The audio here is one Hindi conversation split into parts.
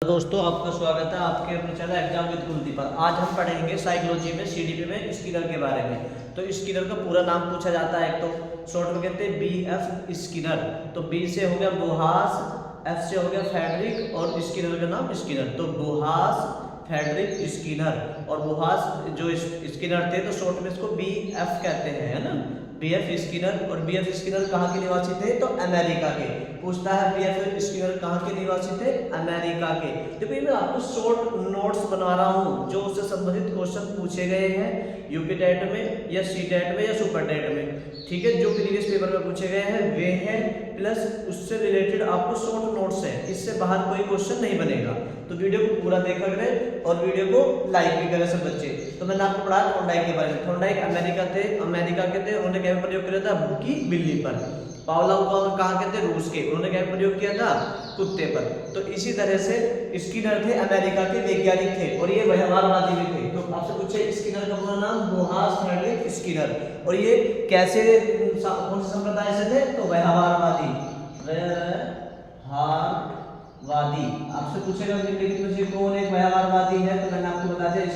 दोस्तों आपका स्वागत है आपके अपने चैनल एग्जाम विद कुलदीप पर। आज हम पढ़ेंगे साइकोलॉजी में सीडीपी में स्किनर के बारे में। तो स्किनर का पूरा नाम पूछा जाता है, एक तो शॉर्ट में कहते हैं बीएफ स्किनर। तो बी से हो गया बुहास, एफ से हो गया फेडरिक और स्किनर का नाम स्किनर। तो बुहास फेडरिक स्किनर और बुहास जो स्किनर थे तो शॉर्ट में इसको बीएफ कहते हैं, है ना, बीएफ स्किनर। और बीएफ स्किनर कहाँ के निवासी थे? तो अमेरिका के। पूछता है बीएफ स्किनर कहाँ के निवासी थे? अमेरिका के। देखो ये मैं आपको शॉर्ट नोट्स बना रहा हूँ जो उससे संबंधित क्वेश्चन पूछे गए हैं यूपी टेट में या सी टेट में या सुपर टेट में, ठीक है, जो प्रीवियस पेपर में पूछे गए हैं वे हैं, प्लस उससे रिलेटेड आपको शॉर्ट नोट्स है, इससे बाहर कोई क्वेश्चन नहीं बनेगा। तो वीडियो को पूरा देखा करें और वीडियो को लाइक भी करें सब बच्चे। तो मैंने आपको पढ़ाया थॉर्नडाइक के बारे में। थॉर्नडाइक अमेरिका के थे। उन्होंने क्या प्रयोग किया था? भूखी बिल्ली पर। पावलोव कहाँ के थे? रूस के। उन्होंने क्या प्रयोग किया था? कुत्ते पर। तो इसी तरह से स्किनर थे अमेरिका के वैज्ञानिक थे और ये व्यवहारवादी भी थे। तो आपसे पूछे स्किनर का पूरा नाम बुहास फेडरिक स्किनर। और ये कैसे कौन से संप्रदाय से थे? तो व्यवहारवादी। आपसे पूछेगा निम्नलिखित में से कौन एक व्यवहारवादी है? तो मैंने आपको बता दिया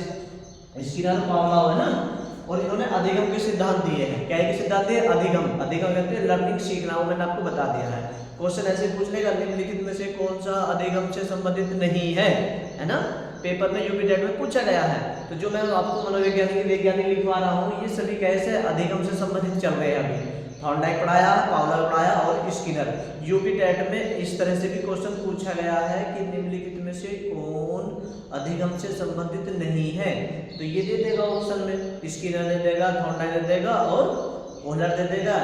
स्किनर, पावलोव, है ना। और इन्होंने अधिगम के सिद्धांत दिए हैं। क्या के सिद्धांत दिए? अधिगम कहते हैं लर्निंग, सीखना। वो मैंने आपको बता दिया है। क्वेश्चन ऐसे पूछ लेगा निम्नलिखित में से कौन सा अधिगम से संबंधित नहीं है ना, पेपर में यूपी टेट में पूछा गया है। तो जो मैं आपको वैज्ञानिक लिखवा रहा हूँ ये सभी कैसे अधिगम से संबंधित चल रहे हैं। अभी थॉर्नडाइक पढ़ाया, पावलोव पढ़ाया और स्किनर। यूपी टेट में इस तरह से भी क्वेश्चन पूछा गया है कि निम्नलिखित में से कौन अधिगम से संबंधित नहीं है। तो ये दे देगा ऑप्शन में, स्किनर दे देगा, थॉर्नडाइक दे देगा और ओहलर दे देगा,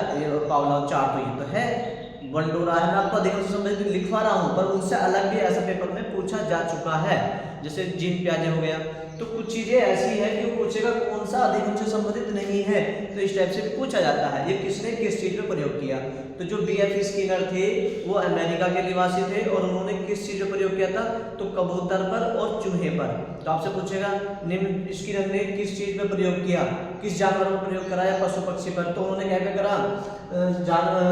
पावलोव। चार तो ये तो है बंडोरा है। मैं आपको अधिगम से संबंधित लिखवा रहा हूँ पर उनसे अलग भी ऐसा पेपर में पूछा जा चुका है, जैसे जीन प्याजे हो गया। तो कुछ चीजें ऐसी है कि वो पूछेगा कौन सा अधिगम से संबंधित नहीं है, तो इस टाइप से भी पूछा जाता है ये किसने किस चीज में प्रयोग किया। तो जो बीएफ स्किनर थे वो अमेरिका के निवासी थे और उन्होंने किस चीज में प्रयोग किया था? तो कबूतर पर और चूहे पर। तो आपसे पूछेगा निम्न स्किनर ने किस चीज में प्रयोग किया, किस जानवर में प्रयोग कराया? पशु पक्षी पर। तो उन्होंने क्या करा? जानवर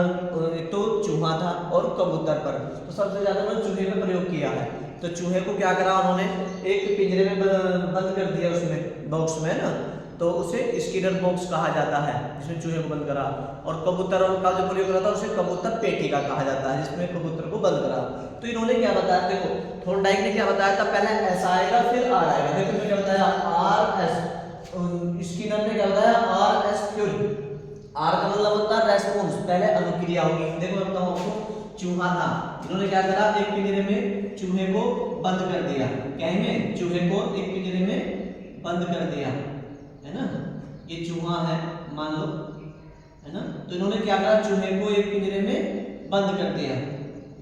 एक तो चूहा था और कबूतर पर। तो सबसे ज्यादा उन्होंने चूहे में प्रयोग किया है। तो चूहे को क्या करा उन्होंने? एक पिंजरे में बंद कर दिया, उसमें बॉक्स में, है ना। तो उसे स्किनर बॉक्स कहा जाता है जिसमें चूहे को बंद करा। और कबूतर और का जो प्रयोग करा था उसे कबूतर पेटी का कहा जाता है जिसमें कबूतर को बंद करा। तो इन्होंने क्या बताया? देखो थॉर्नडाइक ने क्या बताया था? पहले एस आएगा फिर आर आएगा। देखो क्या बताया? R S. स्किनर ने क्या बताया? R S theory. आर का मतलब होता है रेस्पॉन्स, पहले अनुक्रिया होगी। देखो मैं बताऊं आपको, चूहा था, इन्होंने क्या करा? एक पिंजरे में चूहे को बंद कर दिया। क्या में? चूहे को एक पिंजरे में बंद कर दिया, है ना। ये चूहा है मान लो, है ना। तो इन्होंने क्या करा? चूहे को एक पिंजरे में बंद कर दिया।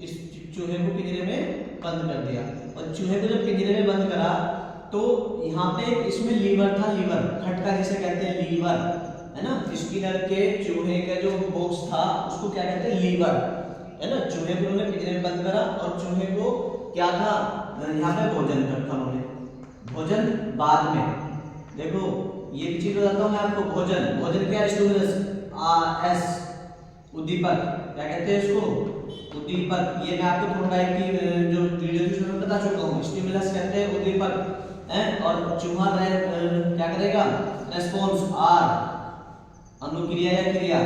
इस चूहे को पिंजरे में बंद कर दिया और चूहे को जब पिंजरे में बंद करा तो यहाँ पे इसमें लीवर था, लीवर खटका जिसे कहते हैं लीवर, है ना। स्किनर के चूहे का जो बॉक्स था उसको क्या कहते हैं? लीवर, है ना। चूहे को उन्होंने पिंजरे में बंद करा और चूहे को क्या था? यहाँ पे भोजन रखा उन्होंने। भोजन बाद में, देखो ये भी चीज बताता हूँ मैं आपको। भोजन क्या है? स्टिमुलस, एस उद्दीपक, क्या कहते हैं इसको? उद्दीपक। ये मैं आपको थॉर्नडाइक की जो वीडियो थी उसमें बता चुका हूँ। स्टिमुलस कहते हैं उद्दीपक है और चूहा क्या करेगा? रेस्पॉन्स, आर अनुक्रिया या क्रिया,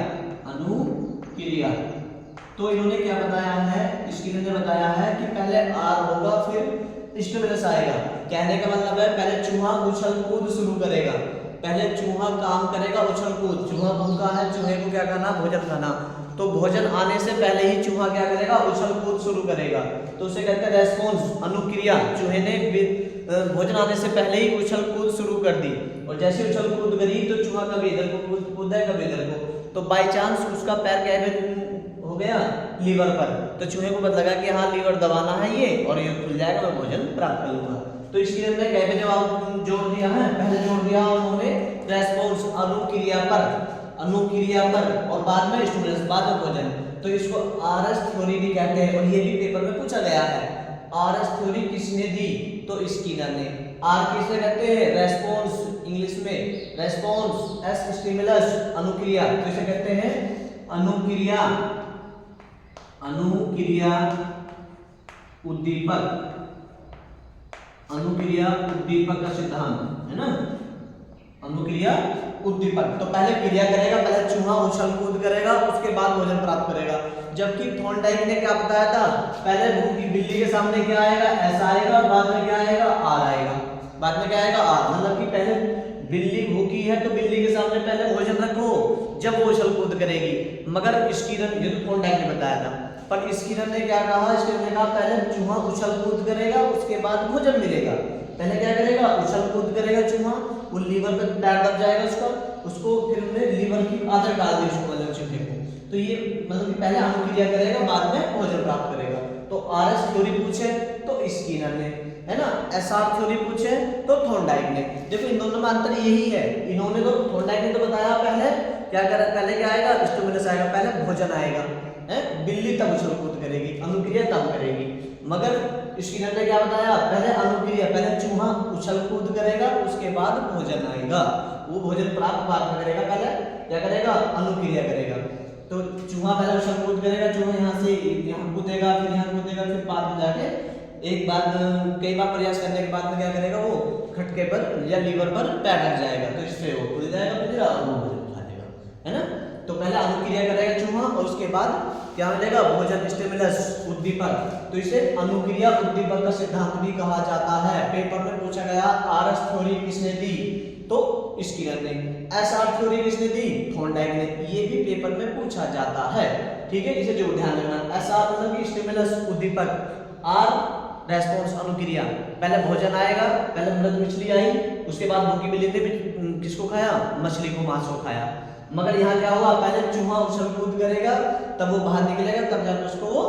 अनुक्रिया। तो इन्होंने क्या बताया है? स्किनर ने बताया है कि पहले आर होगा फिर स्टिमुलस आएगा। कहने का मतलब है पहले चूहा उछल कूद शुरू करेगा, पहले चूहा काम करेगा उछल कूद। चूहा भूखा है, चूहे को क्या करना? भोजन खाना। तो भोजन आने से पहले ही चूहा क्या करेगा? उछल कूद शुरू करेगा। तो उसे कहते हैं रेस्पॉन्स, अनुक्रिया। चूहे ने भोजन आने से पहले ही उछल कूद शुरू कर दी और जैसे उछल कूद करी तो चूहा कभी इधर को कूदा कभी इधर को। तो बाय चांस उसका पैर क्या हो गया? लीवर पर। तो चूहे को पता लगा कि हाँ लीवर दबाना है ये और ये खुल जाएगा, मैं भोजन प्राप्त करूंगा। तो इसके अंदर क्या जवाब जोड़ दिया है? पहले जोड़ दिया उन्होंने रेस्पॉन्स, अनुक्रिया पर और बाद में स्टिमुलस, बाद में भोजन। तो इसको आरएस थ्योरी भी कहते हैं और ये भी पेपर में पूछा गया है। आरएस थ्योरी किसने दी? तो स्किनर ने। आर किसे कहते हैं? रेस्पॉन्स, इंग्लिश में रेस्पॉन्स, एस स्टिमुलस, अनुक्रिया। तो इसे कहते हैं अनुक्रिया, अनुक्रिया उद्दीपक, अनुक्रिया उद्दीपक का सिद्धांत है ना, अनुक्रिया उद्दीपक। तो पहले क्रिया करेगा, पहले चूहा उछल कूद करेगा, उसके बाद भोजन प्राप्त करेगा। जबकि थॉर्नडाइक ने क्या बताया था, पहले भूखी बिल्ली के सामने क्या आएगा, ऐसा आएगा, और बाद में क्या आएगा, आर आएगा। बाद में क्या आएगा, आर। मतलब कि पहले बिल्ली भूखी है तो बिल्ली के सामने पहले भोजन रखो, जब वो उछल कूद करेगी। मगर स्कीनर, ये तो थॉर्नडाइक ने बताया था, पर स्कीनर ने क्या कहा, स्कीनर ने कहा पहले चूहा उछल कूद करेगा, उसके बाद भोजन मिलेगा। पहले क्या करेगा, उछल कूद करेगा चूहा, वो लीवर पे पैर दब जाएगा उसको फिर हमने लीवर की आदत डाल दी उसको, मतलब चूहे को। तो ये मतलब कि पहले अनुक्रिया करेगा, बाद में भोजन प्राप्त करेगा। तो आरएस थ्योरी पूछे तो स्कीनर ने, है ना, एसआर थ्योरी पूछे तो थॉर्नडाइक ने। देखो इन दोनों में अंतर यही है, इन्होंने तो, थॉर्नडाइक ने तो बताया पहले क्या करा, पहले क्या आएगा, स्टिमुलस आएगा, पहले भोजन आएगा, है, बिल्ली तब उछल कूद करेगी, अनुक्रिया तब करेगी। मगर स्कीनर ने क्या बताया, पहले अनुक्रिया, पहले चूहा उछल कूद करेगा, उसके बाद भोजन आएगा। वो भोजन प्राप्त बाद में करेगा, पहले क्या करेगा, अनुक्रिया करेगा। तो चूहा पहले उछल कूद करेगा, चूहा यहाँ से यहाँ कूदेगा, फिर यहाँ कूदेगा, फिर बाद में जाके एक बार कई बार प्रयास करने के बाद में क्या करेगा, वो खटके पर या लीवर पर पैर लग जाएगा, तो इससे वो कूद जाएगा, फिर वो भोजन खा लेगा, है ना। तो पहले अनुक्रिया करेगा चूहा, और उसके बाद क्या मिलेगा, भोजन, स्टिमुलस, उद्दीपक। तो इसे अनुक्रिया उद्दीपक का सिद्धांत भी कहा जाता है। पेपर में पूछा गया, आरएस थ्योरी किसने दी, तो स्कीनर ने। एसआर थ्योरी किसने दी, थॉर्नडाइक ने। ये भी पेपर में पूछा जाता है, ठीक है, इसे जो ध्यान रखना। एसआर मतलब कि स्टिमुलस, उद्दीपक, आर रेस्पॉन्स, अनुक्रिया। पहले भोजन आएगा, पहले मृत मछली आई, उसके बाद भूखी बिल्ली ने किसको खाया, मछली को, मांस को खाया। मगर यहाँ क्या हुआ, पहले चूहा उछल कूद करेगा, तब वो बाहर निकलेगा, तब जाकर उसको वो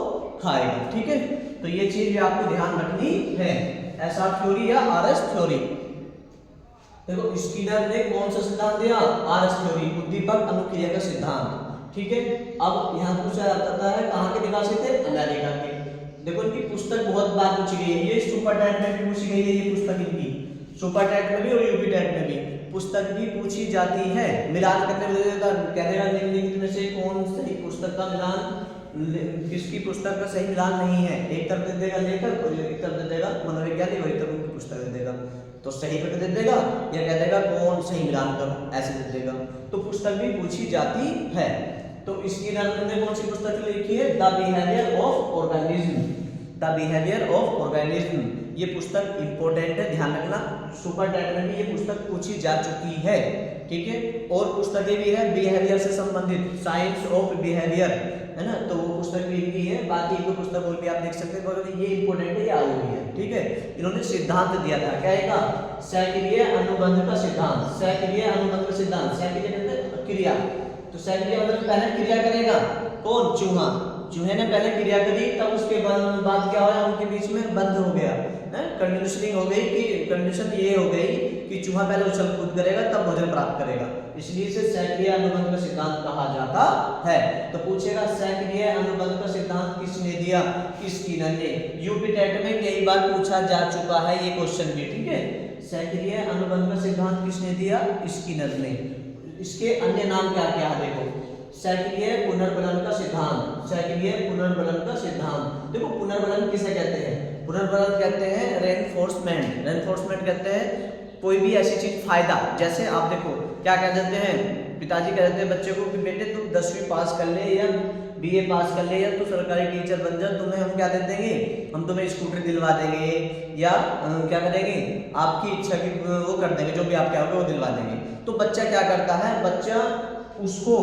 खाएगा, ठीक है। तो ये चीज भी आपको ध्यान रखनी है, एसआर थ्योरी या आरएस थ्योरी। देखो स्कीनर ने कौन सा सिद्धांत दिया, आरएस थ्योरी, उद्दीपक अनुक्रिया का सिद्धांत, ठीक है। अब यहाँ पूछा जाता है कहाँ के निवासी थे, अमेरिका के। देखो इनकी पुस्तक बहुत बार पूछी गई है, ये सुपर टैट में भी पूछी गई है, ये पुस्तक इनकी सुपर टैट में भी और यूपी टैट में भी पुस्तक भी पूछी जाती है। मिलान करने में कहने निम्नलिखित में से कौन सही पुस्तक का मिलान, किसकी पुस्तक का सही मिलान नहीं है। एक तरफ दे देगा लेखक और एक तरफ दे देगा मनोवैज्ञानिक, और एक तरफ उनकी पुस्तक दे देगा। तो सही करके दे देगा या कह देगा कौन सही मिलान करो, ऐसे दे देगा। तो पुस्तक भी पूछी जाती है। तो स्कीनर ने कौन सी पुस्तक लिखी है, the behaviour of organism, the behaviour of organism. ये पुस्तक इंपॉर्टेंट है, ध्यान रखना। सुपर टैट में भी ये पुस्तक पूछी जा चुकी है, ठीक है। और पुस्तकें भी है बिहेवियर से संबंधित, साइंस ऑफ बिहेवियर, है ना, तो वो पुस्तक भी इनकी है। बाकी एक पुस्तक और भी आप देख सकते हैं, ये इंपॉर्टेंट है, ये आई हुई है, ठीक है। इन्होंने सिद्धांत दिया था, क्या है का, सक्रिय अनुबंध का सिद्धांत, सक्रिय अनुबंध का सिद्धांत, सक्रिय मतलब क्रिया। तो सक्रिय मतलब पहले क्रिया करेगा कौन, चूहा। चूहे ने पहले क्रिया करी, तब उसके बाद क्या हुआ, उनके बीच में बंद हो गया, है, कंडीशनिंग हो गई, कि कंडीशन ये हो गई कि चूहा पहले उछल कूद करेगा, तब भोजन प्राप्त करेगा। इसलिए इसे सक्रिय अनुबंध का सिद्धांत कहा जाता है। तो पूछेगा सक्रिय अनुबंध का सिद्धांत किसने दिया, स्कीनर ने। यूपी टेट में कई बार पूछा जा चुका है ये क्वेश्चन भी, ठीक है। सक्रिय अनुबंध का सिद्धांत किसने दिया, स्कीनर ने। इसके अन्य नाम क्या क्या है, देखो, सक्रिय पुनर्बलन का सिद्धांत, सक्रिय पुनर्बलन का सिद्धांत। देखो पुनर्बलन किसे कहते हैं, पुनर्बलन कहते हैं रेनफोर्समेंट, रेनफोर्समेंट कहते हैं कोई भी ऐसी चीज, फायदा। जैसे आप देखो क्या कह देते हैं, पिताजी कह देते हैं बच्चे को कि बेटे तू 10वीं पास कर ले या बीए पास कर ले या तू सरकारी टीचर बन जा, तुम्हें हम क्या दे देंगे, हम तुम्हें स्कूटर दिलवा देंगे, या क्या करेंगे, आपकी इच्छा की वो कर देंगे, जो भी आप क्या होगा वो दिलवा देंगे। तो बच्चा क्या करता है, बच्चा उसको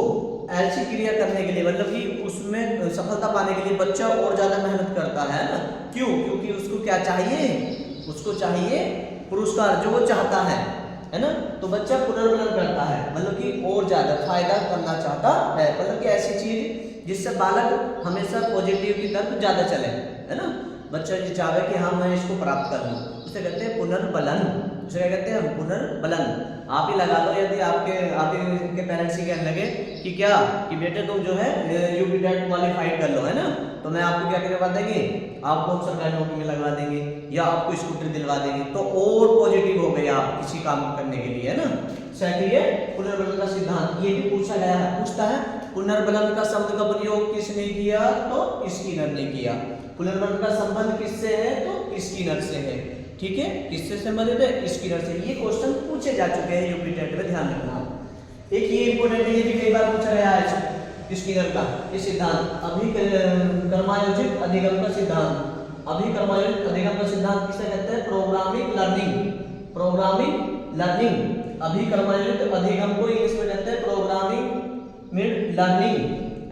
ऐसी क्रिया करने के लिए, मतलब कि उसमें सफलता पाने के लिए बच्चा और ज्यादा मेहनत करता है ना। क्यों, क्योंकि उसको क्या चाहिए, उसको चाहिए पुरस्कार, जो वो चाहता है ना। तो बच्चा पुनर्बलन करता है, मतलब कि और ज्यादा फायदा करना चाहता है, मतलब कि ऐसी चीज जिससे बालक हमेशा पॉजिटिव की तरफ ज्यादा चले, है ना। बच्चा ये चाहे कि हाँ मैं इसको प्राप्त कर लूँ, उसे कहते हैं पुनर्बलन, उसे क्या कहते हैं, पुनर्बलन। आप ही लगा लो, यदि आपके पेरेंट्स ही कहने लगे कि क्या, कि बेटे तुम जो है यूपी टेट क्वालिफाइड कर लो, है ना, तो मैं आपको क्या करवा देंगे, आपको हम सरकारी नौकरी में लगवा देंगे या आपको स्कूटर दिलवा देंगे, तो और पॉजिटिव हो गए आप किसी काम करने के लिए, है ना। सक्रिय पुनर्बलन का सिद्धांत, ये भी पूछा गया है, पूछता है पुनर्बलन का शब्द का प्रयोग किसने किया, तो स्कीनर ने किया। फुलरबर्ग का संबंध किससे है? तो स्किनर से है। ठीक है, किससे संबंधित है? स्किनर से। ये क्वेश्चन पूछे जा चुके हैं यूपी टेट में, ध्यान रखना। एक ये इंपॉर्टेंट है, ये भी कई बार पूछा गया है स्किनर का ये सिद्धांत, अभिकर्मायोजित अधिगम का सिद्धांत। अभिकर्मायोजित अधिगम का सिद्धांत किसे कहते हैं? Programming learning. प्रोग्रामिंग लर्निंग, अभिकर्मायोजित अधिगम को इंग्लिश में कहते हैं प्रोग्रामिंग लर्निंग,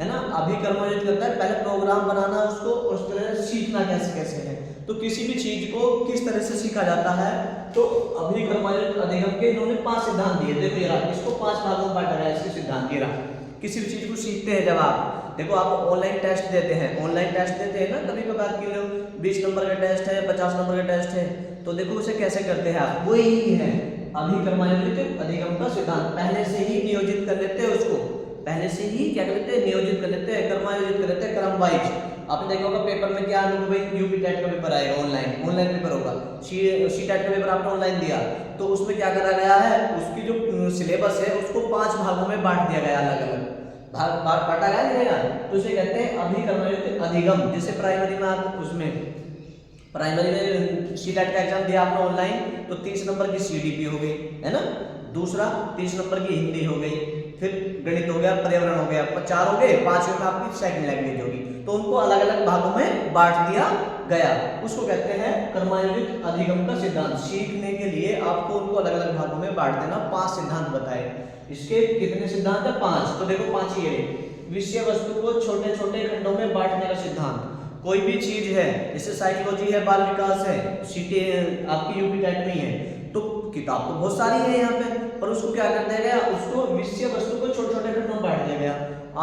है ना। अभिकर्मायोजित करता है, पहले प्रोग्राम बनाना उसको, उस तरह से सीखना कैसे कैसे है। तो किसी भी चीज को किस तरह से सीखा जाता है, तो अभिकर्मायोजित अधिगम के इन्होंने 5 सिद्धांत दिए। देखो ये रहा, इसको 5 भागों में बांटा गया है इसके सिद्धांत। ये रहा, किसी भी चीज को सीखते हैं जब आप, देखो आप ऑनलाइन टेस्ट देते हैं, ऑनलाइन टेस्ट देते हैं ना, कभी कभार के लोग 20 नंबर का टेस्ट है, 50 नंबर का टेस्ट है, तो देखो उसे कैसे करते हैं आप, वही है अभिकर्मायोजित अधिगम का सिद्धांत। पहले से ही नियोजित कर लेते हैं उसको, पहले से ही क्या कर लेते हैं? नियोजित कर लेते हैं, कर्मायोजित कर लेते हैं, क्रम वाइज। आपने देखा होगा पेपर में क्या अनुभव भाई, यूपी टेट का पेपर आएगा ऑनलाइन पेपर होगा, सी टेट का पेपर आपने ऑनलाइन दिया, तो उसमें क्या करा गया है, उसकी जो सिलेबस है उसको 5 भागों में बांट दिया गया, अलग अलग भाग बांटा गया रहेगा। तो उसे कहते हैं अभिकर्मायोजित अधिगम। जैसे प्राइमरी में आप उसमें प्राइमरी में सी टेट का एग्जाम दिया आपने ऑनलाइन, तो 30 नंबर की सीडीपी हो गई, है ना। दूसरा 30 नंबर की हिंदी हो गई, फिर गणित हो गया, पर्यावरण हो गया, 4 हो गए, 5वें में आपकी सेकंड लैंग्वेज होगी। तो उनको अलग अलग भागों में बांट दिया गया, उसको कहते हैं कर्मायोजित अधिगम का सिद्धांत। सीखने के लिए आपको उनको अलग अलग भागों में बांट देना। 5 सिद्धांत बताए, इसके कितने सिद्धांत है? 5। तो देखो 5 ये विषय वस्तु को छोटे छोटे खंडों में बांटने का सिद्धांत। कोई भी चीज है, जैसे साइकोलॉजी है, बाल विकास है, सीटी आपकी यूपी टेट में ही है, तो किताब तो बहुत सारी है यहाँ पे, पर उसको क्या कर दिया गया, उसको विषय वस्तु को छोटे छोटे खंडों में बांट दिया गया।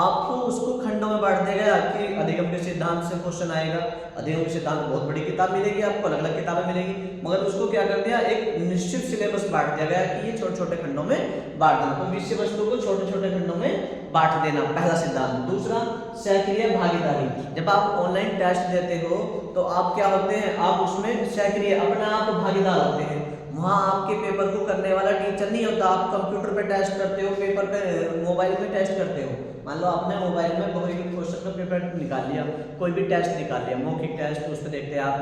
आपको उसको खंडों में बांट दिया गया कि अधिगम के सिद्धांत से क्वेश्चन आएगा। अधिगम के सिद्धांत बहुत बड़ी किताब मिलेगी आपको, अलग अलग किताबें मिलेगी, मगर उसको क्या कर दिया, एक निश्चित सिलेबस बांट दिया गया कि ये छोटे छोटे खंडों में बांट देना। तो विषय वस्तु को छोटे छोटे खंडों में बांट देना, पहला सिद्धांत। दूसरा सक्रिय भागीदारी। जब आप ऑनलाइन टेस्ट देते हो तो आप क्या होते हैं, आप उसमें सक्रिय अपना आप भागीदार होते हैं। वहाँ आपके पेपर को करने वाला टीचर नहीं होता, आप कंप्यूटर पे टेस्ट करते हो, पेपर पे मोबाइल में टेस्ट करते हो। मान लो आपने मोबाइल में कोई भी क्वेश्चन का पेपर निकाल लिया, कोई भी टेस्ट निकाल लिया, मौखिक टेस्ट, उस पर देखते हैं आप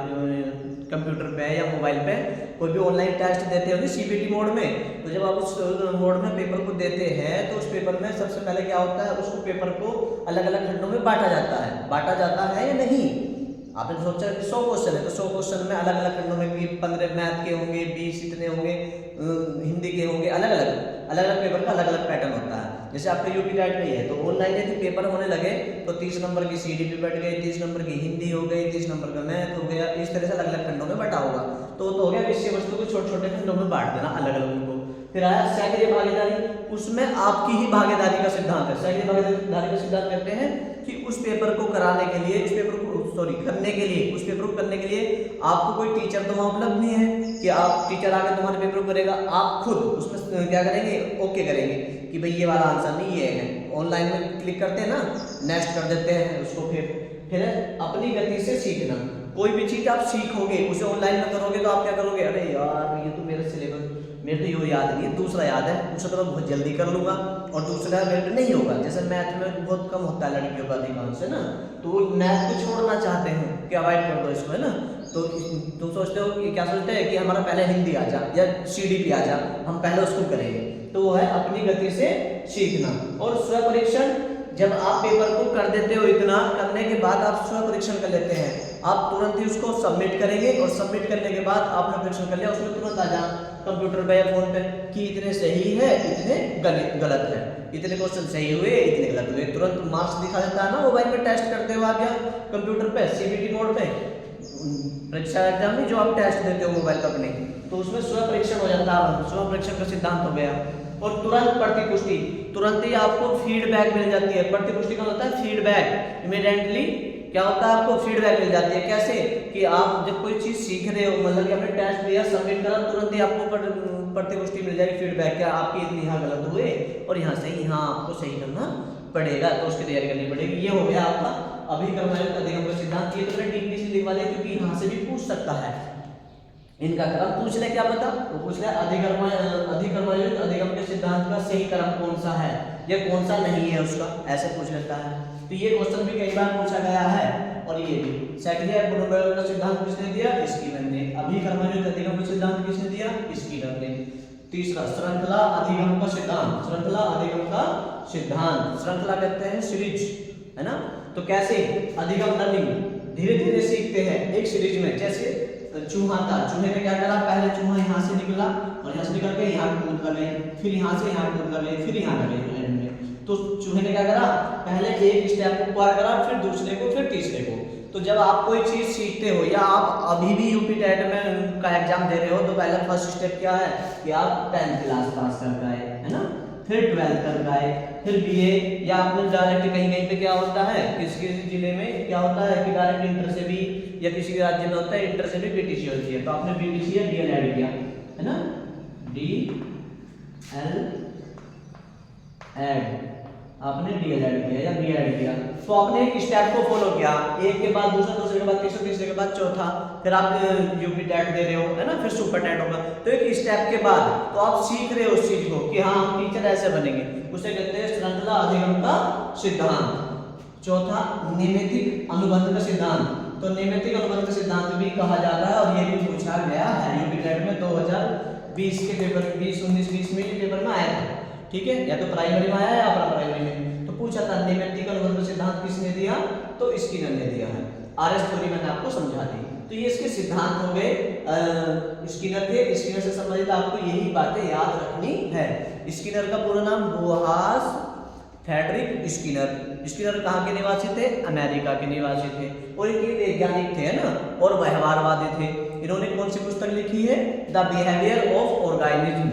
कंप्यूटर पे या मोबाइल पे, कोई भी ऑनलाइन टेस्ट देते हो सीबीटी मोड में। तो जब आप उस मोड में पेपर को देते हैं तो उस पेपर में सबसे पहले क्या होता है, उसको पेपर को अलग अलग खंडों में बांटा जाता है। बांटा जाता है या नहीं? आपने सोचा कि 100 क्वेश्चन है तो 100 क्वेश्चन में अलग अलग खंडों में भी 15 मैथ के होंगे, 20 इतने होंगे, हिंदी के होंगे, अलग अलग पेपर का अलग अलग पैटर्न होता है। जैसे आपका यूपी टेट में ही है, तो ऑनलाइन यदि पेपर होने लगे तो 30 नंबर की सीडीपी बैठ गई, 30 नंबर की हिंदी हो गई, 30 नंबर का मैथ हो गया, इस तरह से अलग अलग खंडों में बटा होगा। तो हो गया विषय वस्तु को छोटे छोटे खंडों में बांट देना, अलग अलग उनको। फिर आया सक्रिय भागीदारी, उसमें आपकी ही भागीदारी का सिद्धांत है। सक्रिय भागीदारी का सिद्धांत कहते हैं कि उस पेपर को कराने के लिए, उस पेपर को करने के लिए, उस पेपर को करने के लिए आपको कोई टीचर तो वहां उपलब्ध नहीं है कि आप टीचर आके तुम्हारे पेपर को करेगा, आप खुद उसमें क्या करेंगे, ओके करेंगे कि भाई ये वाला आंसर नहीं, ये है। ऑनलाइन में क्लिक करते हैं ना, नेक्स्ट कर देते हैं उसको। फिर अपनी गति से सीखना। कोई भी चीज आप सीखोगे, उसे ऑनलाइन में करोगे तो आप क्या करोगे, अरे यार ये तो मेरा सिलेबस, मेरे तो ये याद नहीं है, दूसरा याद है, उसे तो मैं बहुत जल्दी कर लूंगा, और दूसरा मेरे को नहीं होगा। जैसे मैथ में बहुत कम होता है लड़कियों का अधिकांश, है ना, तो वो मैथ को छोड़ना चाहते हैं कि अवॉइड कर दो इसको, है ना। तो तुम सोचते हो कि क्या सोचते हैं कि हमारा पहले हिंदी आ जा या सीडीपी आ जा, हम पहले उसको करेंगे। तो वो है अपनी गति से सीखना। और स्व परीक्षण, जब आप पेपर को कर देते हो, इतना करने के बाद आप स्व परीक्षण कर लेते हैं, आप तुरंत ही उसको सबमिट करेंगे, और सबमिट करने के बाद आपने परीक्षण कर लिया, उसमें तुरंत आ जा कंप्यूटर पे या फोन पे कि इतने सही है, इतने गलत है, इतने क्वेश्चन सही हुए, इतने गलत हुए, तुरंत मार्क्स दिखा देता है ना। मोबाइल में टेस्ट करते हो आप या कंप्यूटर पे सीबीटी मोड पे, परीक्षा एग्जाम में जो आप टेस्ट देते हो मोबाइल पर अपने, तो उसमें स्व परीक्षण हो जाता है। स्व परीक्षण का सिद्धांत हो गया। और तुरंत प्रतिपुष्टि, तुरंत ही आपको फीडबैक मिल जाती है। प्रतिपुष्टि का होता है फीडबैक, इमीडिएटली क्या होता है, आपको फीडबैक मिल जाती है। कैसे कि आप जब कोई चीज सीख रहे हो, मतलब कि आपने टेस्ट दिया, सबमिट करा, तुरंत ही आपको प्रतिपुष्टि मिल जाएगी, फीडबैक, क्या आपकी इतनी यहाँ गलत हुए और यहाँ सही, यहाँ आपको सही करना पड़ेगा, तो उसकी तैयारी करनी पड़ेगी। ये हो गया आपका अभिकर्मायोजित अधिगम का सिद्धांत। ये तो मैंने डीपली से लिखवा लिया क्योंकि यहाँ से भी पूछ सकता है। इनका क्रम पूछ ले, क्या पता वो पूछ ले अभिकर्मायोजित अधिगम के सिद्धांत का सही क्रम कौन सा है या कौन सा नहीं है उसका, ऐसे पूछ लेता है। तो ये क्वेश्चन भी कई बार पूछा गया है। और ये भी। सक्रिय पुनर्वितरण का सिद्धांत किसने दिया? स्किनर ने। अभिकर्मजोत अधिगम का सिद्धांत किसने दिया? स्किनर ने। तीसरा श्रृंखला अधिगम का सिद्धांत। श्रृंखला अधिगम का सिद्धांत, श्रृंखला कहते हैं सीरीज, है ना। तो कैसे? अधिगम लर्निंग, धीरे धीरे सीखते हैं एक सीरीज में। जैसे चूहा था, चूहे ने क्या करा? पहले चूहा यहाँ से निकला और यहाँ से निकल के यहाँ कूद लगे, फिर यहाँ से यहाँ कूद लगे, फिर यहाँ लगे एंड में। तो चूहे ने क्या करा? पहले एक स्टेप को पार करा, फिर दूसरे को, फिर तीसरे को। तो जब आप कोई चीज सीखते हो या आप अभी भी यूपी टेट में का एग्जाम दे रहे हो, तो पहला फर्स्ट स्टेप क्या है कि आप 10th क्लास पास कर गए, है ना, फिर 12th कर गए, फिर बीए, या आपने डायरेक्ट कहीं कहीं पे क्या होता है, किसी किसी जिले में क्या होता है कि डायरेक्ट इंटर से भी, या किसी राज्य में होता है इंटर से भी बीटीसी होती है। तो आपने बीटीसी या डीएलएड किया, है ना, डीएलएड, आपने डीएलएड किया या बीएड किया। तो आपने एक स्टेप को फॉलो किया, एक के बाद दूसरा, दूसरे के बाद तीसरा, तीसरे के बाद चौथा, फिर आप यूपी टेट दे रहे हो, है ना, फिर सुपर टेट होगा। तो एक स्टेप के बाद तो आप सीख रहे हो उस चीज को कि हाँ हम टीचर ऐसे बनेंगे, उसे कहते हैं श्रृंखला अधिगम का सिद्धांत। चौथा नैमित्तिक अनुबंध का सिद्धांत। तो नैमित्तिक अनुबंध का सिद्धांत भी कहा जाता है और ये भी पूछा गया है यूपी टेट में 2020 के पेपर 2019-20 में पेपर में आया था, ठीक है, या तो प्राइमरी में आया या अपना प्राइमरी में। तो पूछा था नैमित्तिक अनुबंध का सिद्धांत किसने दिया? तो स्किनर ने दिया है। आरएस थ्योरी मैंने आपको समझा दी। तो ये इसके सिद्धांत हो गए स्किनर के। स्किनर से संबंधित आपको यही बातें याद रखनी है। स्किनर का पूरा नाम बोहास फ्रेडरिक स्किनर। स्किनर कहाँ के निवासी थे? अमेरिका के निवासी थे और ये वैज्ञानिक थे, है ना, और व्यवहारवादी थे। इन्होंने कौन सी पुस्तक लिखी है? द बिहेवियर ऑफ ऑर्गेनिज्म,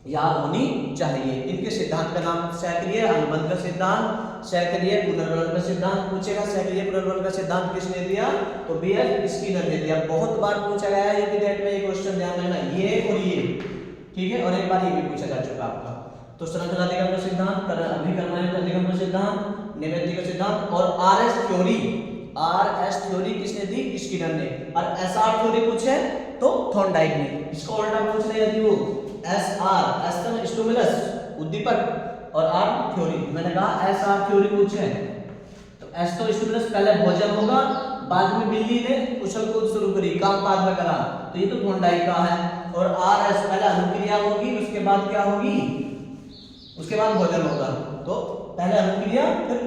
याद होनी चाहिए। इनके सिद्धांत का नाम सक्रिय अनुबंध का सिद्धांत, सक्रिय पुनर्वलन का सिद्धांत। पूछेगा सक्रिय पुनर्वलन का सिद्धांत किसने दिया? तो बीएफ स्किनर ने दिया। बहुत बार पूछा गया है यूपी टेट में, ये क्वेश्चन ध्यान रखना, ये और ये, ठीक है, और एक बार ये भी पूछा जा चुका आपका। तो श्रृंखला अधिगम का सिद्धांत, अभिकर्मजोत अधिगम का सिद्धांत, नैमित्तिक का सिद्धांत और आरएस थ्योरी। आरएस थ्योरी किसने दी? स्किनर ने। और एसआर थ्योरी पूछे तो थॉर्नडाइक ने। इसको उल्टा पूछ रहे यदि वो एसआर, एस का स्टिमुलस उद्दीपक और आर थ्योरी, मैंने कहा एसआर थ्योरी पूछे तो एस तो स्टिमुलस पहले भोजन होगा, बाद में बिल्ली ने उछल कूद शुरू करी, काम काज में करा, तो ये तो थॉर्नडाइक का है। और आर एस पहले अनुक्रिया होगी, उसके बाद क्या होगी? उसके बाद भोजन होगा। तो पहले अनुक्रिया फिर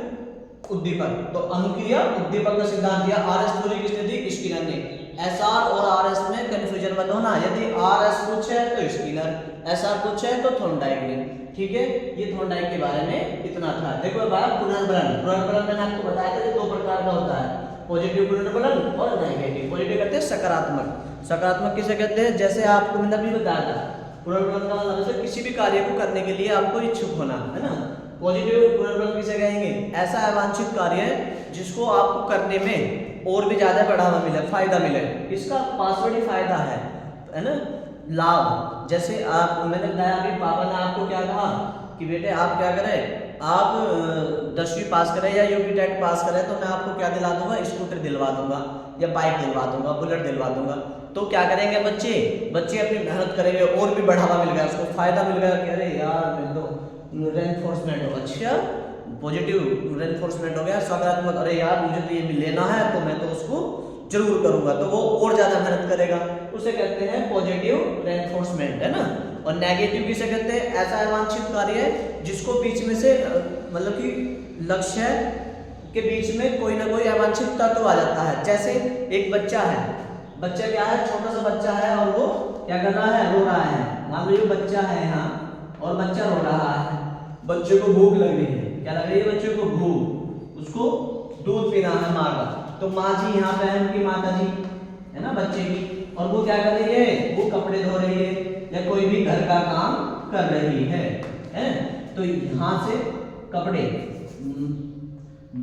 उद्दीपक, तो अनुक्रिया उद्दीपक का सिद्धांत दिया। आरएस थ्योरी किसने दी? स्किनर ने। एसआर और आरएस में कंफ्यूजन मत होना, यदि आरएस पूछे तो स्किनर, एसआर पूछे तो थॉर्नडाइक ने, ठीक है। ये थॉर्नडाइक के बारे में इतना था। देखो भाई पुनर्वलन, पुनर्वलन मैंने आपको बताया था कि दो प्रकार का होता है, पॉजिटिव पुनर्वलन और नेगेटिव। पॉजिटिव कहते हैं सकारात्मक, सकारात्मक किसे कहते हैं? जैसे आपको मैंने अभी बताया था, पुनर्वलन का मतलब है किसी भी कार्य को करने के लिए आपको इच्छुक होना, है ना। पॉजिटिव पुनर्वलन किसे कहेंगे? ऐसा अवांछित कार्य है जिसको आपको करने में और भी ज्यादा बढ़ावा मिले, फायदा मिले, इसका पासवर्ड ही फायदा है ना, लाभ। जैसे आप, मैंने बताया अभी पापा ने आपको क्या कहा कि बेटे आप क्या करें, आप 10वीं पास करें या यूपी टेट पास करें तो मैं आपको क्या दिला दूंगा? स्कूटर दिलवा दूंगा या बाइक दिलवा दूंगा, बुलेट दिलवा दूंगा। तो क्या करेंगे बच्चे? बच्चे अपनी मेहनत करेंगे और भी बढ़ावा मिल गया, उसको फायदा मिल गया कि अरे यार मेरे तो रेनफोर्समेंट हो, अच्छा पॉजिटिव रेनफोर्समेंट हो गया, सकारात्मक, अरे यार मुझे तो ये भी लेना है तो मैं तो उसको जरूर करूंगा, तो वो और ज्यादा मेहनत करेगा, उसे कहते हैं पॉजिटिव रेनफोर्समेंट, है ना। और नेगेटिव किसे कहते हैं? ऐसा अवांछित कार्य है जिसको बीच में से मतलब कि लक्ष्य के बीच में कोई ना कोई अवांछित तत्व आ जाता है। जैसे एक बच्चा है, बच्चा क्या है? छोटा सा बच्चा है और वो क्या कर रहा है? रो रहा है। मान लो ये बच्चा है यहाँ और बच्चा रो रहा है, बच्चे को भूख लग रही है, क्या लग रही है बच्चे को? भूख, उसको दूध पीना है माँ का। तो माँ जी यहाँ पे है, उनकी माता जी है ना बच्चे की, और वो क्या कर रही है? वो कपड़े धो रही है या कोई भी घर का काम कर रही है। तो यहाँ से कपड़े,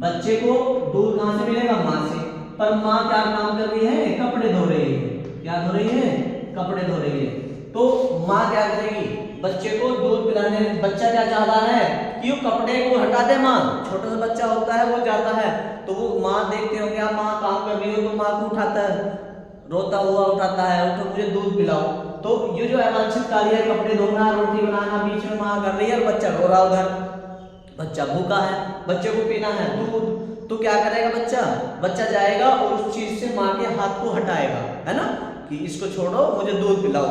बच्चे को दूध कहाँ से मिलेगा? माँ से। पर माँ क्या काम कर रही है? कपड़े धो रही है। क्या धो रही है? कपड़े धो रही है। तो माँ क्या करेगी? बच्चे को दूध पिलाने, बच्चा क्या चाहता है कि वो कपड़े को हटा दे। माँ, छोटा सा बच्चा होता है वो जाता है, तो वो माँ देखते होंगे आप माँ काम कर रही हो तो माँ को उठाता है, रोता हुआ उठाता है, उठो मुझे दूध पिलाओ। तो ये जो अवांछित कार्य है, कपड़े धोना, रोटी बनाना, बीच में माँ कर रही है और बच्चा रो रहा उधर, बच्चा भूखा है, बच्चे को पीना है दूध, तो क्या करेगा बच्चा, बच्चा जाएगा और उस चीज से माँ के हाथ को हटाएगा, है ना, कि इसको छोड़ो मुझे दूध पिलाओ।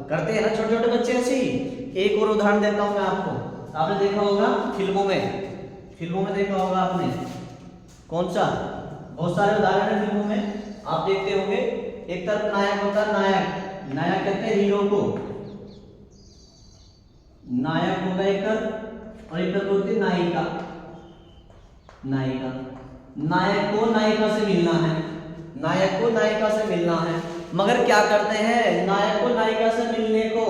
करते हैं ना छोटे छोटे बच्चे ऐसे ही। एक और उदाहरण देता हूँ मैं आपको, आपने देखा होगा फिल्मों में देखा होगा आपने, कौन सा, बहुत सारे उदाहरण है फिल्मों में आप देखते होंगे। एक तरफ नायक होता है, नायक कहते हैं हीरो को, नायक होगा एक तरफ, और एक तरफ होती है नायिका। नायक को नायिका से मिलना है, मगर क्या करते हैं, नायक को नायिका से मिलने को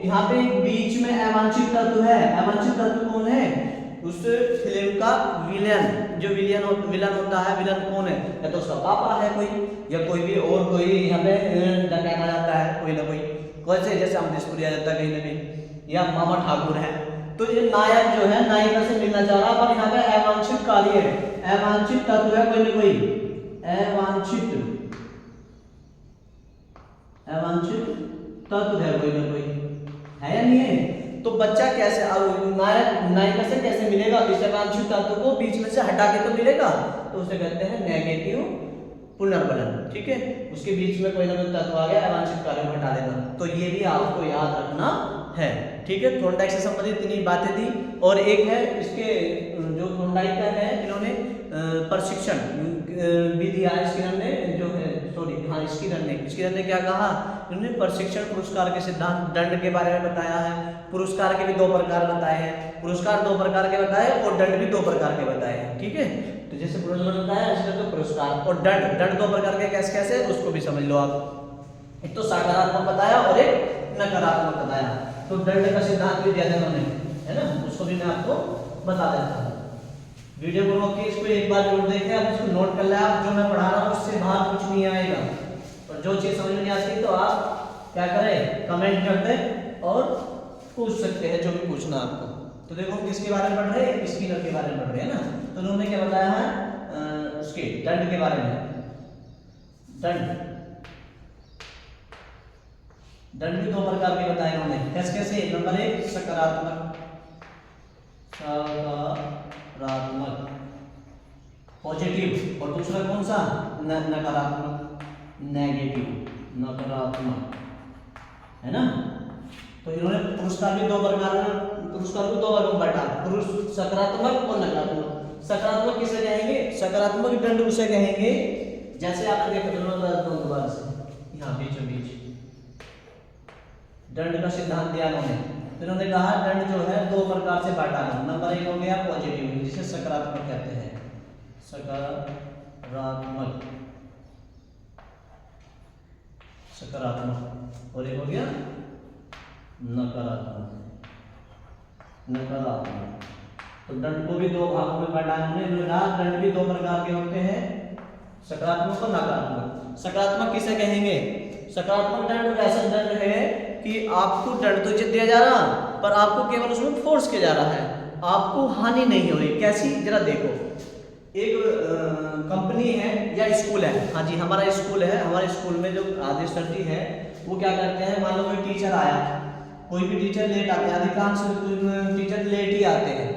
यहाँ पे बीच में अवांछित तत्व है। अवांछित तत्व कौन है, उस फिल्म का विलन, जो विलन होता है, विलन कौन है, या तो उसका पापा है कोई, या कोई भी और कोई यहाँ पे डकाया जाता है कोई ना कोई, कैसे जैसे अमरीशपुरी आ जाता है कहीं ना कहीं, या मामा ठाकुर है। तो ये नायक जो है नायिका से मिलना चाह रहा, पर यहाँ पे अवांछित कार्य है, अवांछित तत्व है कोई ना कोई, अवांछित तत्व है कोई ना कोई, है या नहीं है। तो बच्चा कैसे, नायिका से कैसे मिलेगा, इस अवांछित तत्व को बीच में से हटा के तो मिलेगा, तो उसे कहते हैं नेगेटिव पुनर्बलन, ठीक है। उसके बीच में कोई ना कोई तत्व आ गया, अवांछित कार्य को हटा देना, तो ये भी आपको याद रखना है, ठीक है। थॉर्नडाइक से संबंधित इतनी बातें थी। और एक है इसके जो थॉर्नडाइक का है, इन्होंने प्रशिक्षण भी दिया है स्किनर ने, जो है स्किनर ने क्या कहा, इन्होंने प्रशिक्षण पुरस्कार के सिद्धांत, दंड के बारे में बताया है। पुरस्कार के भी 2 प्रकार बताए हैं, पुरस्कार 2 प्रकार के बताए और दंड भी 2 प्रकार के बताए हैं, ठीक है। तो जैसे पुरस्कार बताया, इसका तो पुरस्कार और दंड 2 प्रकार के कैसे उसको भी समझ लो आप। एक तो सकारात्मक बताया और एक नकारात्मक बताया। तो दंड का सिद्धांत भी दिया था उन्होंने, है ना, उसको भी मैं आपको बता देता हूँ। वीडियो को रोक के इसको एक बार जरूर देखें, आप इसको नोट कर ले, आप जो मैं पढ़ा रहा हूँ उससे बाहर कुछ नहीं आएगा। और जो चीज समझ में नहीं आती तो आप क्या करें, कमेंट कर दें और पूछ सकते हैं जो भी पूछना आपको। तो देखो हम किसके बारे में पढ़ रहे हैं, स्किनर के बारे में पढ़ रहे हैं ना। तो उन्होंने क्या बताया है, उसके दंड के बारे में। दंड भी 2 प्रकार के बताए उन्होंने, कैसे। नंबर 1 सकारात्मक पॉजिटिव, और दूसरा कौन सा, नकारात्मक नकारात्मक, है ना। तो इन्होंने पुरस्कार भी 2 प्रकार में, पुरस्कार को 2 वर्गों में बांटा, सकारात्मक और नकारात्मक। सकारात्मक किसे कहेंगे, सकारात्मक दंड उसे कहेंगे, जैसे आपने देखा दोबारा से यहाँ बीचों बीच दंड का सिद्धांत दिया इन्होंने कहा दंड जो है 2 प्रकार से बांटा है। नंबर 1 हो गया पॉजिटिव, जिसे सकारात्मक कहते हैं, सकारात्मक, और एक हो गया नकारात्मक। तो दंड को भी 2 भागों में बांटा है उन्होंने। दंड भी 2 प्रकार के होते हैं, सकारात्मक और नकारात्मक। सकारात्मक किसे कहेंगे, सकारात्मक दंड ऐसा दंड है कि आपको दंड तो दिया जा रहा, पर आपको केवल उसमें फोर्स किया जा रहा है, आपको हानि नहीं हो रही। कैसी, जरा देखो, एक कंपनी है या स्कूल है, हाँ जी हमारा स्कूल है, हमारे स्कूल में जो आदेश सर जी है वो क्या करते हैं, मान लो कोई टीचर आया, कोई भी टीचर लेट आते हैं, अधिकांश टीचर लेट ही आते हैं।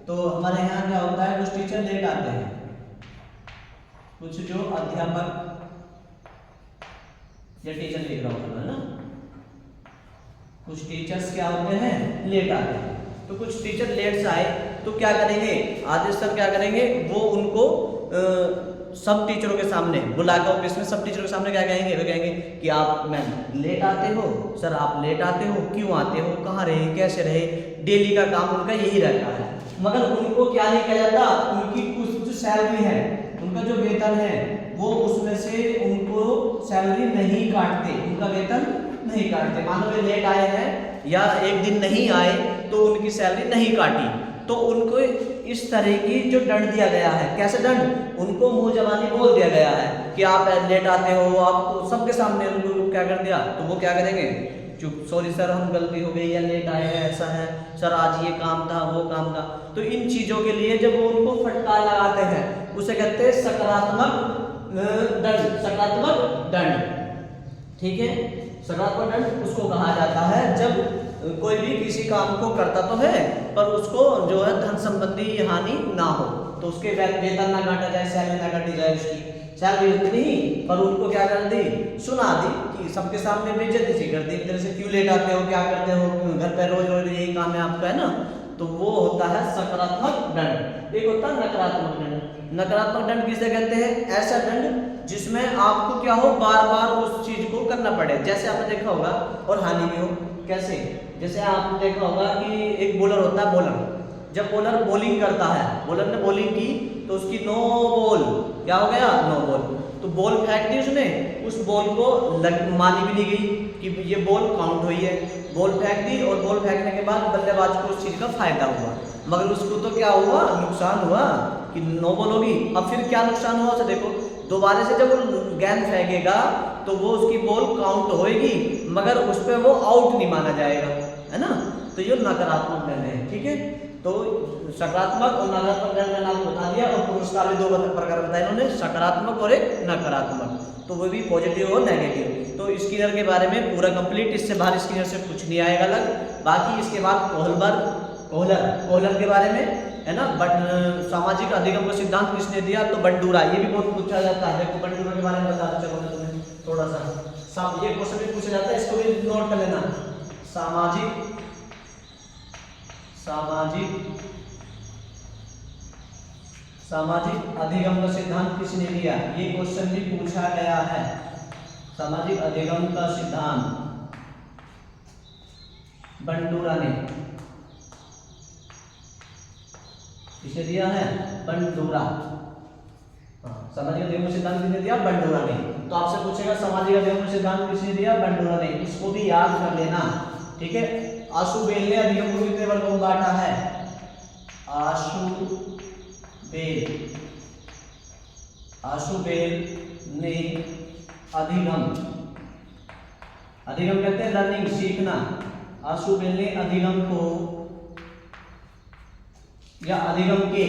तो हमारे यहाँ क्या होता है, कुछ टीचर लेट आते हैं, कुछ जो अध्यापक या टीचर लिख रहा होता है ना, कुछ टीचर्स क्या होते हैं, लेट आते हैं। तो कुछ टीचर लेट से आए तो क्या करेंगे, आदेश सर क्या करेंगे, वो उनको सब टीचरों के सामने बुलाकर ऑफिस में सब टीचरों के सामने क्या कहेंगे, वो कहेंगे कि आप मैम लेट आते हो, सर आप लेट आते हो, क्यों आते हो, कहाँ रहे, कैसे रहे। डेली का काम उनका यही रहता है, मगर उनको क्या नहीं किया जाता, उनकी कुछ जो सैलरी है, उनका जो वेतन है, वो उसमें से उनको सैलरी नहीं काटते, उनका वेतन नहीं काटते। मान लो वे लेट आए हैं या एक दिन नहीं आए तो उनकी सैलरी नहीं काटी, तो उनको इस तरह की जो दंड दिया गया है, कैसे दंड, उनको मुंह जबानी बोल दिया गया है कि आप लेट आते हो, आपको सबके सामने उनको क्या कर दिया, तो वो क्या करेंगे, चुप, सॉरी सर हम गलती हो गई या लेट आए हैं, ऐसा है सर, आज ये काम था वो काम था। तो इन चीजों के लिए जब वो उनको फटकार लगाते हैं उसे कहते हैं सकारात्मक दंड, सकारात्मक दंड, ठीक है। सकारात्मक दंड उसको कहा जाता है जब कोई भी किसी काम को करता तो है पर उसको जो है धन संबंधी हानि ना हो, तो उसके वेतन ना काटा जाए, सैलरी ना काटी जाए, उसकी सैलरी उतनी ही, पर उनको क्या कर दी, सुना दी कि सबके सामने बेइज्जती सी कर दी एक तरह से, क्यों लेट आते हो, क्या करते हो घर पे, रोज रोज यही काम है आपका, है ना। तो वो होता है सकारात्मक दंड। एक होता है नकारात्मक दंड। नकारात्मक दंड किसे कहते हैं, ऐसा दंड जिसमें आपको क्या हो, बार बार उस चीज को करना पड़े। जैसे आपने देखा होगा, और हानि भी हो, कैसे, जैसे आपने देखा होगा कि एक बॉलर होता है, बॉलर, जब बॉलर बॉलिंग करता है, बॉलर ने बॉलिंग की तो उसकी नो बॉल, क्या हो गया, नो बॉल, तो बॉल फेंक दी उसने, उस बॉल को मानी भी नहीं गई कि ये बॉल काउंट हुई है, बॉल फेंक दी, और बॉल फेंकने के बाद बल्लेबाज को उस चीज का फायदा हुआ, मगर उसको तो क्या हुआ, नुकसान हुआ कि नो बॉल होगी। अब फिर क्या नुकसान हुआ उसे देखो, दोबारा से जब वो गेंद फेंकेगा तो वो उसकी बॉल काउंट होएगी, मगर उस पर वो आउट नहीं माना जाएगा, है ना। तो ये नकारात्मक दंड है, ठीक है। तो सकारात्मक और नकारात्मक दंड मैंने आपको बता दिया, और पुरस्कार भी दो प्रकार बताए इन्होंने, सकारात्मक और एक नकारात्मक, तो वो भी पॉजिटिव और नेगेटिव। तो स्किनर के बारे में पूरा कंप्लीट, इससे बाहर स्किनर से कुछ नहीं आएगा अलग। बाकी इसके बाद कोहलर के बारे में, है ना। बट सामाजिक अधिगम का सिद्धांत किसने दिया, तो बंडूरा, ये भी बहुत पूछा जाता है। देखो बंडूरा के बारे में बता दो, चलो मैं तुम्हें थोड़ा सा, ये क्वेश्चन भी पूछा जाता है, इसको भी नोट कर लेना। सामाजिक अधिगम का सिद्धांत किसने दिया, ये क्वेश्चन भी पूछा गया है। सामाजिक अधिगम का सिद्धांत बंडूरा ने, किसने दिया है, बंडूरा। सामाजिक अधिगम का सिद्धांत किसने दिया, बंडूरा ने। तो आपसे पूछेगा सामाजिक अधिगम का सिद्धांत किसने दिया, बंडूरा ने, इसको भी याद कर लेना, ठीक है। आशुबेल ने अधिगम को कितने वर्गों में बांटा है, आशुबेल ने अधिगम कहते हैं लर्निंग, सीखना। आशुबेल ने अधिगम को, या अधिगम के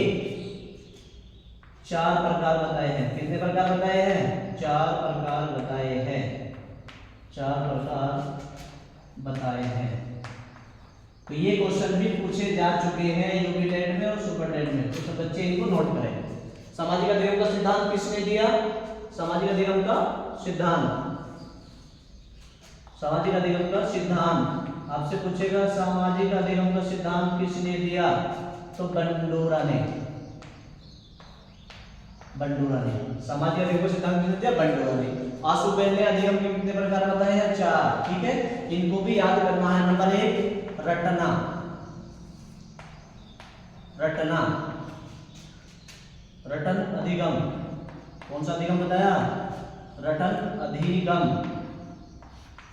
4 प्रकार बताए हैं। कितने प्रकार बताए हैं, 4 प्रकार बताए हैं, 4 प्रकार बताए हैं। तो ये क्वेश्चन भी पूछे जा चुके हैं यूपी टेट में और सुपर टेट में, तो सब बच्चे इनको नोट करें। सामाजिक अधिगम का सिद्धांत किसने दिया, सामाजिक अधिगम का सिद्धांत आपसे पूछेगा, सामाजिक अधिगम का सिद्धांत किसने दिया, तो बंडूरा ने। सामाजिक अधिगम का सिद्धांत किसने दिया, बंडूरा ने। आशुबेल ने अधिगम के कितने प्रकार बताए हैं, 4, ठीक है। इनको भी याद करना है। नंबर 1 रटन अधिगम, कौन सा अधिगम बताया, रटन अधिगम।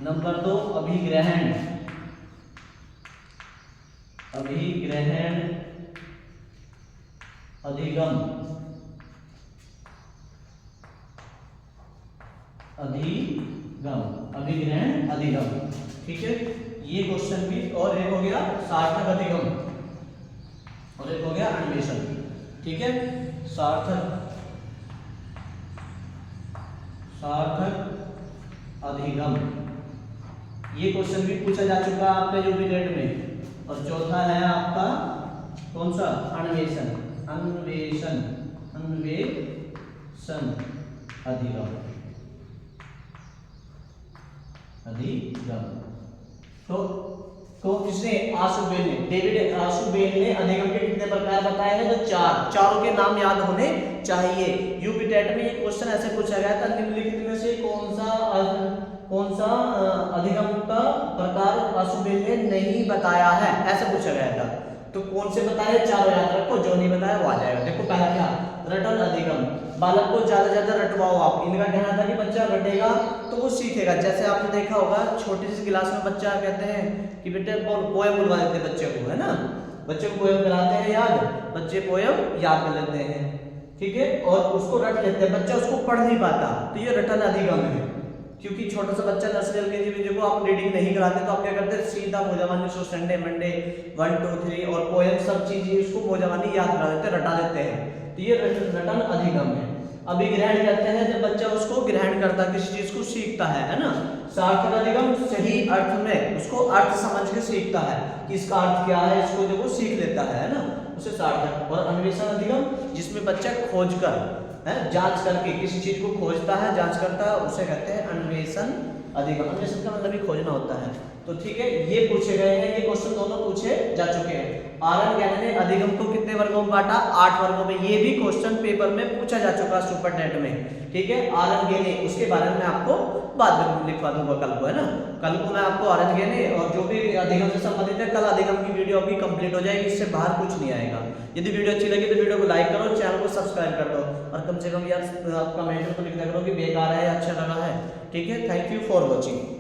नंबर 2 अभिग्रहण अधिगम, अभिग्रहण अधिगम, ठीक है। ये क्वेश्चन भी, और एक हो गया सार्थक अधिगम, और एक हो गया अन्वेषण, ठीक है। सार्थक अधिगम, ये क्वेश्चन भी पूछा जा चुका है आपके यूपी टेट में। और चौथा है आपका कौन सा, अन्वेषण अधिगम। तो किसने, आशुबेल ने, डेविड आशुबेल ने अधिगम के कितने प्रकार बताए हैं, तो 4, चारों के नाम याद होने चाहिए। यूपी टेट में ये क्वेश्चन ऐसे पूछा गया था, निम्नलिखित में से कौन सा अधिगम का प्रकार आशुबेल ने नहीं बताया है, ऐसे पूछा गया था। तो कौन से बताए, 4 याद रखो, जो नहीं बताया वो आ जाएगा। देखो पहला क्या, रटन अधिगम, बालक को ज्यादा ज्यादा रटवाओ आप। इनका कहना था कि बच्चा रटेगा तो वो सीखेगा। जैसे आपने देखा होगा छोटी सी क्लास में बच्चा कहते हैं कि बेटे पोएम बुलवा देते हैं बच्चे को, है ना, बच्चे को पोएम कराते हैं याद, बच्चे पोएम याद कर लेते हैं, ठीक है, और उसको रट लेते हैं, बच्चा उसको पढ़ नहीं पाता, तो ये रटन अधिगम है। क्योंकि छोटा सा बच्चा नर्सरी एलकेजी को आप रीडिंग नहीं कराते, तो आप क्या करते हैं, सीधा मोजावानी, सो संडे मंडे 1 2 3 और पोएम सब चीजें उसको मोजावानी याद करा देते हैं, रटा देते हैं, तो ये रटन अधिगम है। अभिग्रहण कहते हैं जब बच्चा उसको ग्रहण करता है, किसी चीज को सीखता है ना। सार्थक अधिगम सही अर्थ में उसको अर्थ समझ के सीखता है कि इसका अर्थ क्या है, इसको जब वो सीख लेता है ना। उसे सार्थक। और अन्वेषण अधिगम जिसमें बच्चा खोज कर है, जांच करके किसी चीज को खोजता है, जांच करता है, उसे कहते हैं अन्वेषण अधिगम। अन्वेषण का मतलब ही खोजना होता है। तो ठीक है, ये पूछे गए हैं, ये क्वेश्चन दोनों पूछे जा चुके हैं। आर्यन ज्ञान ने अधिगम को कितने वर्गों में बांटा? 8 वर्गों में। ये भी क्वेश्चन पेपर में पूछा जा चुका है सुपरनेट में। ठीक है, आर्यन ज्ञान, उसके बारे में आपको बाद में लिखवा दूंगा कल को, है ना। कल को मैं आपको आर्यन ज्ञान और जो भी अधिगम से संबंधित है, कल अधिगम की वीडियो अभी कंप्लीट हो जाएगी, इससे बाहर कुछ नहीं आएगा। यदि वीडियो अच्छी लगी तो वीडियो को लाइक करो, चैनल को सब्सक्राइब कर दो, और कम से कम यार आप कमेंट में तो लिख दिया करो कि बेकार है या अच्छा लगा है। ठीक है, थैंक यू फॉर वॉचिंग।